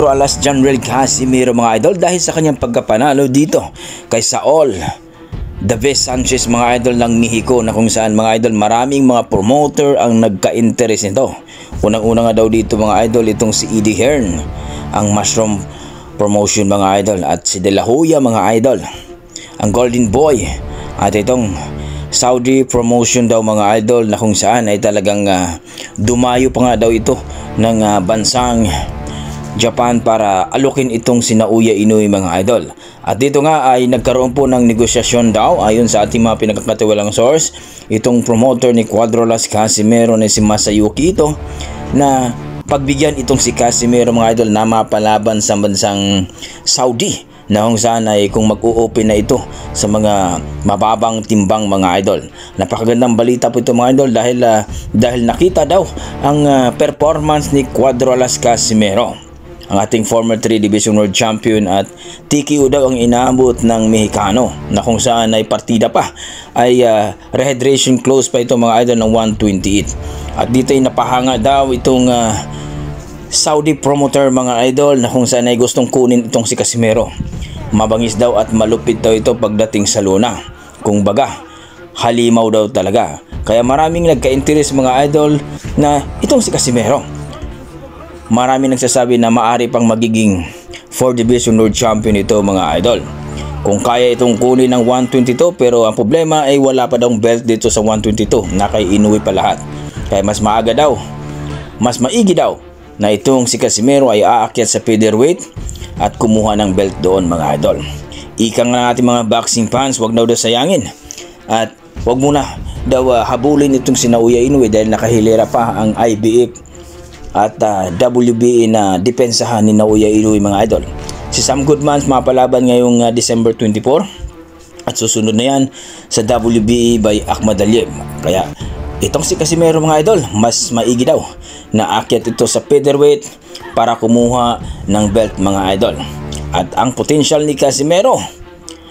alas General Casimiro mga idol dahil sa kanyang pagkapanalo dito kay Saul Davis Sanchez mga idol ng Mexico, na kung saan mga idol maraming mga promoter ang nagka-interest nito. Unang-una nga daw dito mga idol itong si Eddie Hearn, ang Mushroom Promotion mga idol, at si De La Hoya mga idol, ang Golden Boy, at itong Saudi Promotion daw mga idol, na kung saan ay talagang dumayo pa nga daw ito ng bansang Japan para alukin itong si Naoya Inoue mga idol. At dito nga ay nagkaroon po ng negosasyon daw ayon sa ating mga pinagkakatiwalang source, itong promoter ni Cuadro-Las Casimero na si Masayuki Ito, na pagbigyan itong si Casimero mga idol na mapalaban sa bansang Saudi, na kung saan ay kung mag-o-open na ito sa mga mababang timbang mga idol. Napakagandang balita po ito mga idol dahil nakita daw ang performance ni Cuadro-Las Casimero, ang ating former 3 Division World Champion, at TKO daw ang inaabot ng Mexicano, na kung saan ay partida pa ay rehydration close pa ito mga idol ng 128. At dito ay napahanga daw itong Saudi promoter mga idol, na kung saan ay gustong kunin itong si Casimero. Mabangis daw at malupit daw ito pagdating sa luna, kung baga halimaw daw talaga. Kaya maraming nagka-interest mga idol na itong si Casimero. Marami nagsasabi na maaari pang magiging 4 Division World Champion ito mga idol, kung kaya itong kunin ng 122. Pero ang problema ay wala pa daw belt dito sa 122, na kay Inoue pa lahat. Kaya mas maaga daw, mas maigi daw na itong si Casimero ay aakyat sa featherweight at kumuha ng belt doon mga idol. Ika nga natin mga boxing fans, wag daw sayangin at wag muna daw habulin itong si Naoya Inoue dahil nakahilera pa ang IBF at WBA na depensahan ni Naoya Inoue mga idol. Si Sam Goodman mapalaban ngayong December 24 at susunod na yan sa WBA by Ahmad Aliyev. Kaya itong si Casimero mga idol, mas maigi daw na akyat ito sa featherweight para kumuha ng belt mga idol. At ang potential ni Casimero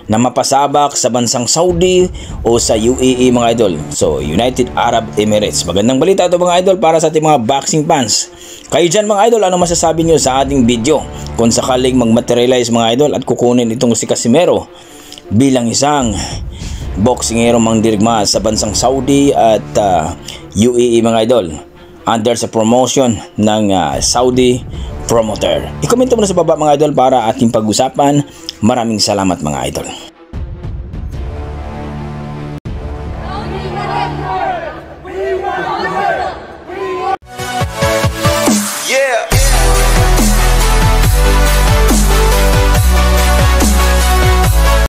na mapasabak sa bansang Saudi o sa UAE mga idol, so United Arab Emirates. Magandang balita ito mga idol para sa ating mga boxing fans. Kayo dyan mga idol, ano masasabi nyo sa ating video kung sakaling mag-materialize mga idol at kukunin itong si Casimero bilang isang boksingero mangdirigma sa bansang Saudi at UAE mga idol, under sa promotion ng Saudi promoter? I-comment mo na sa baba mga idol para ating pag-usapan. Maraming salamat mga idol.